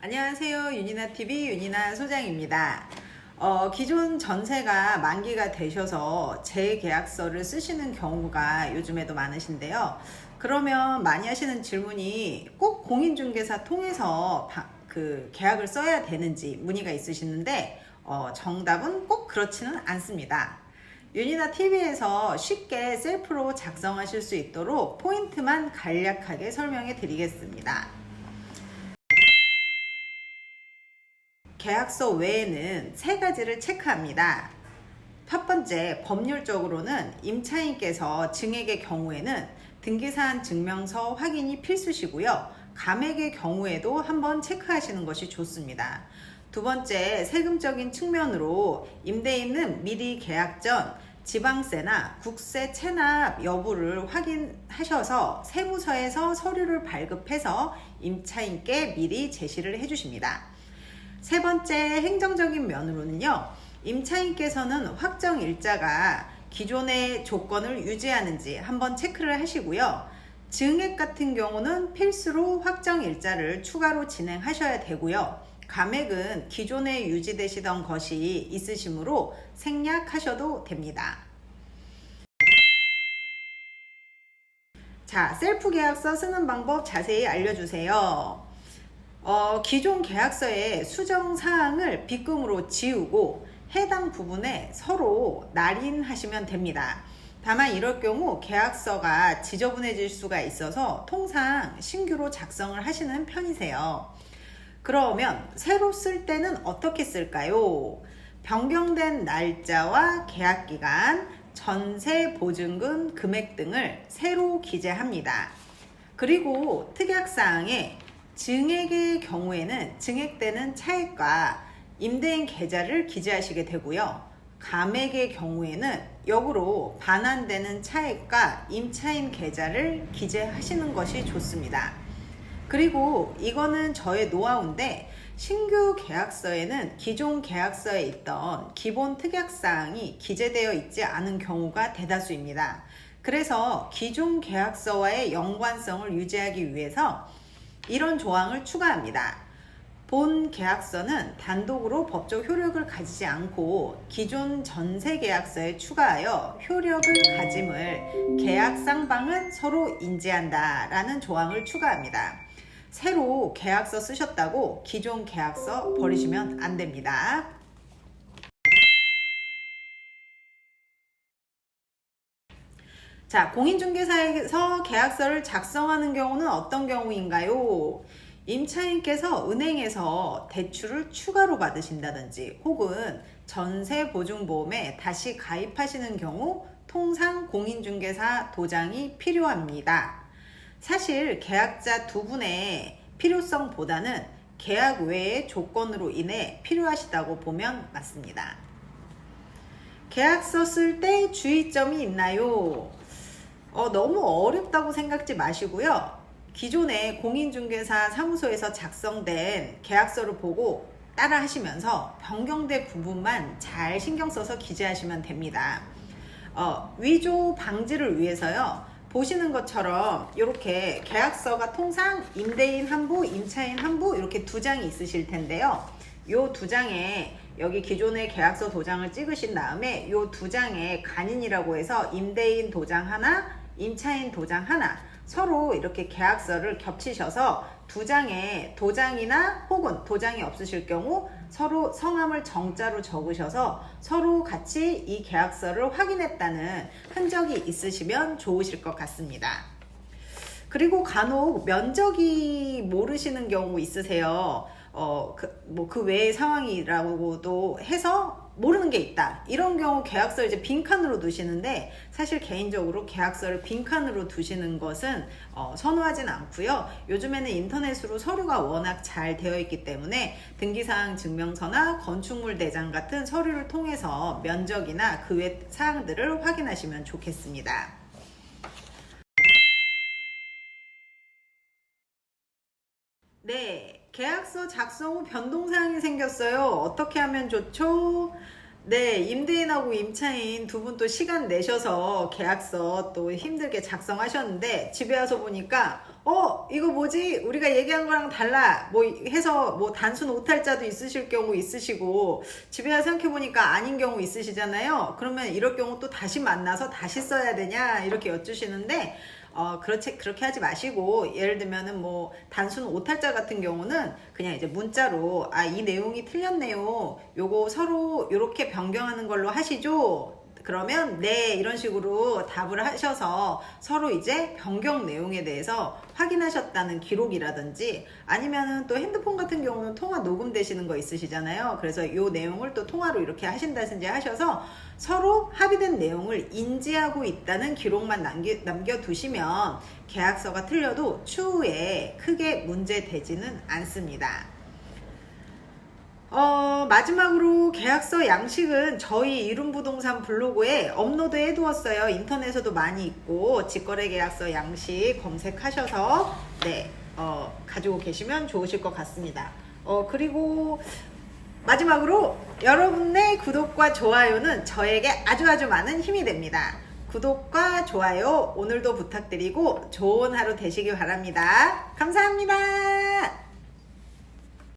안녕하세요. 윤이나TV 윤이나 소장입니다. 기존 전세가 만기가 되셔서 재계약서를 쓰시는 경우가 요즘에도 많으신데요. 그러면 많이 하시는 질문이 꼭 공인중개사 통해서 계약을 써야 되는지 문의가 있으시는데 정답은 꼭 그렇지는 않습니다. 윤이나TV에서 쉽게 셀프로 작성하실 수 있도록 포인트만 간략하게 설명해 드리겠습니다. 계약서 외에는 세 가지를 체크합니다. 첫 번째, 법률적으로는 임차인께서 증액의 경우에는 등기사안 증명서 확인이 필수시고요. 감액의 경우에도 한번 체크하시는 것이 좋습니다. 두 번째, 세금적인 측면으로 임대인은 미리 계약 전 지방세나 국세 체납 여부를 확인하셔서 세무서에서 서류를 발급해서 임차인께 미리 제시를 해주십니다. 세 번째, 행정적인 면으로는요, 임차인께서는 확정 일자가 기존의 조건을 유지하는지 한번 체크를 하시고요. 증액 같은 경우는 필수로 확정 일자를 추가로 진행하셔야 되고요. 감액은 기존에 유지되시던 것이 있으시므로 생략하셔도 됩니다. 자, 셀프 계약서 쓰는 방법 자세히 알려주세요. 기존 계약서의 수정 사항을 빗금으로 지우고 해당 부분에 서로 날인하시면 됩니다. 다만 이럴 경우 계약서가 지저분해질 수가 있어서 통상 신규로 작성을 하시는 편이세요. 그러면 새로 쓸 때는 어떻게 쓸까요? 변경된 날짜와 계약기간, 전세 보증금 금액 등을 새로 기재합니다. 그리고 특약사항에 증액의 경우에는 증액되는 차액과 임대인 계좌를 기재하시게 되고요. 감액의 경우에는 역으로 반환되는 차액과 임차인 계좌를 기재하시는 것이 좋습니다. 그리고 이거는 저의 노하우인데 신규 계약서에는 기존 계약서에 있던 기본 특약사항이 기재되어 있지 않은 경우가 대다수입니다. 그래서 기존 계약서와의 연관성을 유지하기 위해서 이런 조항을 추가합니다. 본 계약서는 단독으로 법적 효력을 가지지 않고 기존 전세 계약서에 추가하여 효력을 가짐을 계약 쌍방은 서로 인지한다 라는 조항을 추가합니다. 새로 계약서 쓰셨다고 기존 계약서 버리시면 안 됩니다. 자, 공인중개사에서 계약서를 작성하는 경우는 어떤 경우인가요? 임차인께서 은행에서 대출을 추가로 받으신다든지 혹은 전세보증보험에 다시 가입하시는 경우 통상 공인중개사 도장이 필요합니다. 사실 계약자 두 분의 필요성보다는 계약 외의 조건으로 인해 필요하시다고 보면 맞습니다. 계약서 쓸 때 주의점이 있나요? 너무 어렵다고 생각지 마시고요. 기존에 공인중개사 사무소에서 작성된 계약서를 보고 따라 하시면서 변경된 부분만 잘 신경 써서 기재하시면 됩니다. 위조 방지를 위해서요. 보시는 것처럼 이렇게 계약서가 통상 임대인 한부, 임차인 한부 이렇게 두 장이 있으실 텐데요. 이 두 장에 여기 기존의 계약서 도장을 찍으신 다음에 이 두 장에 간인이라고 해서 임대인 도장 하나, 임차인 도장 하나 서로 이렇게 계약서를 겹치셔서 두 장에 도장이나 혹은 도장이 없으실 경우 서로 성함을 정자로 적으셔서 서로 같이 이 계약서를 확인했다는 흔적이 있으시면 좋으실 것 같습니다. 그리고 간혹 면적이 모르시는 경우 있으세요. 그 외의 상황이라고도 해서 모르는 게 있다. 이런 경우 계약서를 이제 빈칸으로 두시는데 사실 개인적으로 계약서를 빈칸으로 두시는 것은 선호하진 않고요. 요즘에는 인터넷으로 서류가 워낙 잘 되어 있기 때문에 등기사항 증명서나 건축물 대장 같은 서류를 통해서 면적이나 그 외 사항들을 확인하시면 좋겠습니다. 네, 계약서 작성 후 변동사항이 생겼어요. 어떻게 하면 좋죠? 네, 임대인하고 임차인 두 분 또 시간 내셔서 계약서 또 힘들게 작성하셨는데 집에 와서 보니까 이거 뭐지? 우리가 얘기한 거랑 달라. 뭐 해서 뭐 단순 오탈자도 있으실 경우 있으시고, 집에 와서 생각해보니까 아닌 경우 있으시잖아요. 그러면 이럴 경우 또 다시 만나서 다시 써야 되냐? 이렇게 여쭈시는데, 그렇게 하지 마시고, 예를 들면은 뭐 단순 오탈자 같은 경우는 그냥 이제 문자로, 이 내용이 틀렸네요. 요거 서로 요렇게 변경하는 걸로 하시죠? 그러면 네, 이런 식으로 답을 하셔서 서로 이제 변경 내용에 대해서 확인하셨다는 기록이라든지, 아니면은 또 핸드폰 같은 경우는 통화 녹음되시는 거 있으시잖아요. 그래서 이 내용을 또 통화로 이렇게 하신다든지 하셔서 서로 합의된 내용을 인지하고 있다는 기록만 남겨두시면 계약서가 틀려도 추후에 크게 문제되지는 않습니다. 마지막으로 계약서 양식은 저희 이룸부동산 블로그에 업로드 해두었어요. 인터넷에도 많이 있고, 직거래 계약서 양식 검색하셔서 가지고 계시면 좋으실 것 같습니다. 그리고 마지막으로 여러분의 구독과 좋아요는 저에게 아주 많은 힘이 됩니다. 구독과 좋아요 오늘도 부탁드리고 좋은 하루 되시길 바랍니다. 감사합니다.